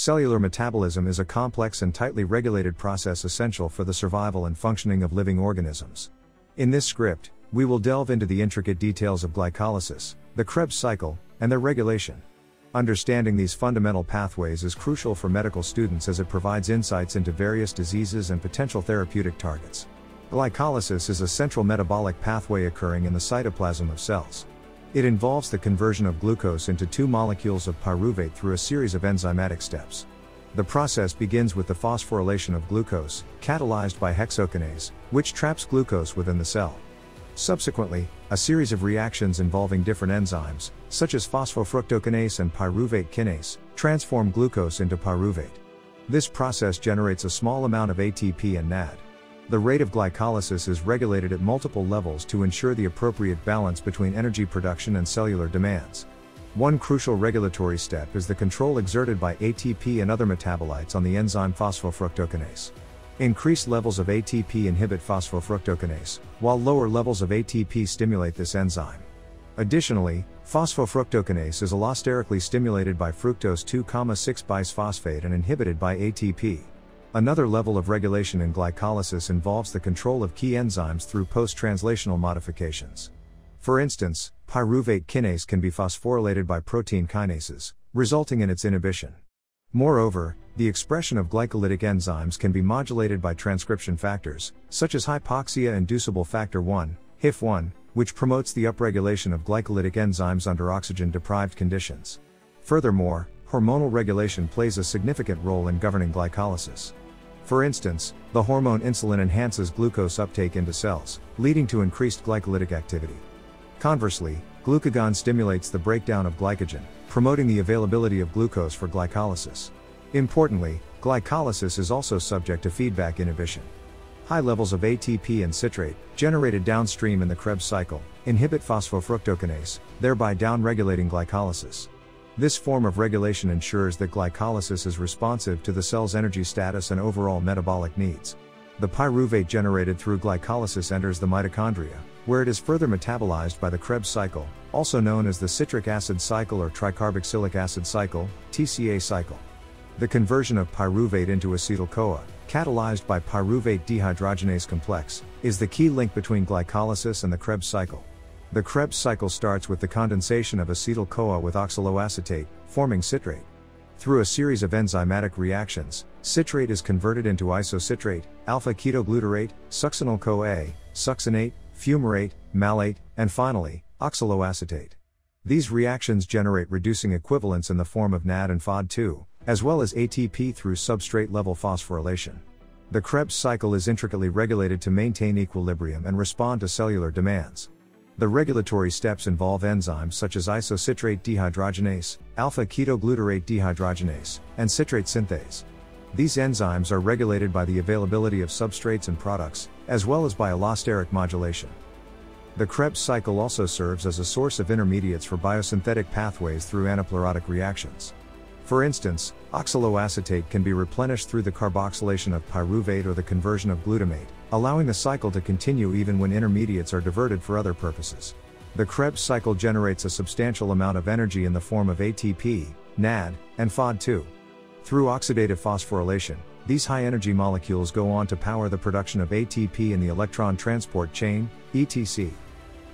Cellular metabolism is a complex and tightly regulated process essential for the survival and functioning of living organisms. In this script, we will delve into the intricate details of glycolysis, the Krebs cycle, and their regulation. Understanding these fundamental pathways is crucial for medical students as it provides insights into various diseases and potential therapeutic targets. Glycolysis is a central metabolic pathway occurring in the cytoplasm of cells. It involves the conversion of glucose into two molecules of pyruvate through a series of enzymatic steps. The process begins with the phosphorylation of glucose, catalyzed by hexokinase, which traps glucose within the cell. Subsequently, a series of reactions involving different enzymes, such as phosphofructokinase and pyruvate kinase, transform glucose into pyruvate. This process generates a small amount of ATP and NAD. The rate of glycolysis is regulated at multiple levels to ensure the appropriate balance between energy production and cellular demands. One crucial regulatory step is the control exerted by ATP and other metabolites on the enzyme phosphofructokinase. Increased levels of ATP inhibit phosphofructokinase, while lower levels of ATP stimulate this enzyme. Additionally, phosphofructokinase is allosterically stimulated by fructose 2,6-bisphosphate and inhibited by ATP. Another level of regulation in glycolysis involves the control of key enzymes through post-translational modifications. For instance, pyruvate kinase can be phosphorylated by protein kinases, resulting in its inhibition. Moreover, the expression of glycolytic enzymes can be modulated by transcription factors, such as hypoxia-inducible factor 1, HIF1, which promotes the upregulation of glycolytic enzymes under oxygen-deprived conditions. Furthermore, hormonal regulation plays a significant role in governing glycolysis. For instance, the hormone insulin enhances glucose uptake into cells, leading to increased glycolytic activity. Conversely, glucagon stimulates the breakdown of glycogen, promoting the availability of glucose for glycolysis. Importantly, glycolysis is also subject to feedback inhibition. High levels of ATP and citrate, generated downstream in the Krebs cycle, inhibit phosphofructokinase, thereby downregulating glycolysis. This form of regulation ensures that glycolysis is responsive to the cell's energy status and overall metabolic needs. The pyruvate generated through glycolysis enters the mitochondria, where it is further metabolized by the Krebs cycle, also known as the citric acid cycle or tricarboxylic acid cycle, TCA cycle. The conversion of pyruvate into acetyl-CoA, catalyzed by pyruvate dehydrogenase complex, is the key link between glycolysis and the Krebs cycle. The Krebs cycle starts with the condensation of acetyl-CoA with oxaloacetate, forming citrate. Through a series of enzymatic reactions, citrate is converted into isocitrate, alpha-ketoglutarate, succinyl-CoA, succinate, fumarate, malate, and finally, oxaloacetate. These reactions generate reducing equivalents in the form of NAD and FOD2, as well as ATP through substrate-level phosphorylation. The Krebs cycle is intricately regulated to maintain equilibrium and respond to cellular demands. The regulatory steps involve enzymes such as isocitrate dehydrogenase, alpha-ketoglutarate dehydrogenase, and citrate synthase. These enzymes are regulated by the availability of substrates and products, as well as by allosteric modulation. The Krebs cycle also serves as a source of intermediates for biosynthetic pathways through anaplerotic reactions. For instance, oxaloacetate can be replenished through the carboxylation of pyruvate or the conversion of glutamate, allowing the cycle to continue even when intermediates are diverted for other purposes. The Krebs cycle generates a substantial amount of energy in the form of ATP, NAD, and FOD2. Through oxidative phosphorylation, these high-energy molecules go on to power the production of ATP in the electron transport chain, ETC.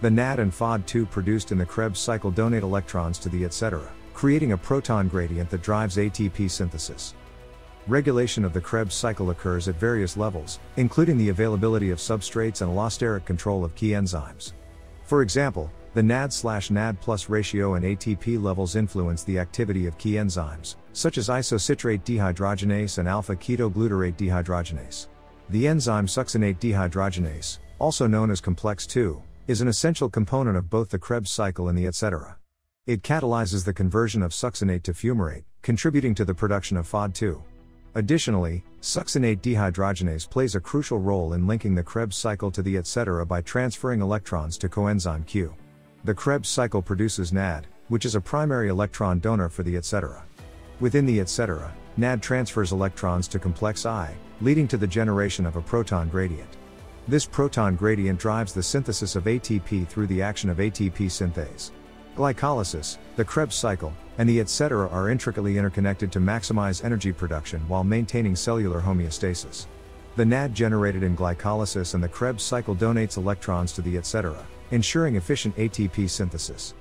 The NAD and FOD2 produced in the Krebs cycle donate electrons to the etc., creating a proton gradient that drives ATP synthesis. Regulation of the Krebs cycle occurs at various levels, including the availability of substrates and allosteric control of key enzymes. For example, the NAD/NAD+ ratio and ATP levels influence the activity of key enzymes, such as isocitrate dehydrogenase and alpha-ketoglutarate dehydrogenase. The enzyme succinate dehydrogenase, also known as complex 2, is an essential component of both the Krebs cycle and the etc. It catalyzes the conversion of succinate to fumarate, contributing to the production of FOD2. Additionally, succinate dehydrogenase plays a crucial role in linking the Krebs cycle to the etc. by transferring electrons to coenzyme Q. The Krebs cycle produces NAD, which is a primary electron donor for the etc. Within the etc., NAD transfers electrons to complex I, leading to the generation of a proton gradient. This proton gradient drives the synthesis of ATP through the action of ATP synthase. Glycolysis, the Krebs cycle, and the etc. are intricately interconnected to maximize energy production while maintaining cellular homeostasis. The NAD generated in glycolysis and the Krebs cycle donates electrons to the etc., ensuring efficient ATP synthesis.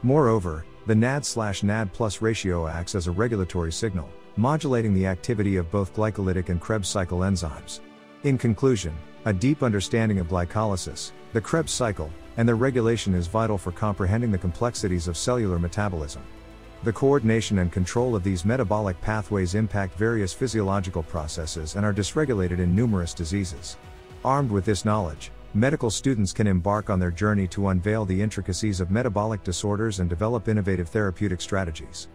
Moreover, the NAD/NAD+ ratio acts as a regulatory signal, modulating the activity of both glycolytic and Krebs cycle enzymes. In conclusion, a deep understanding of glycolysis, the Krebs cycle, and their regulation is vital for comprehending the complexities of cellular metabolism. The coordination and control of these metabolic pathways impact various physiological processes and are dysregulated in numerous diseases. Armed with this knowledge, medical students can embark on their journey to unveil the intricacies of metabolic disorders and develop innovative therapeutic strategies.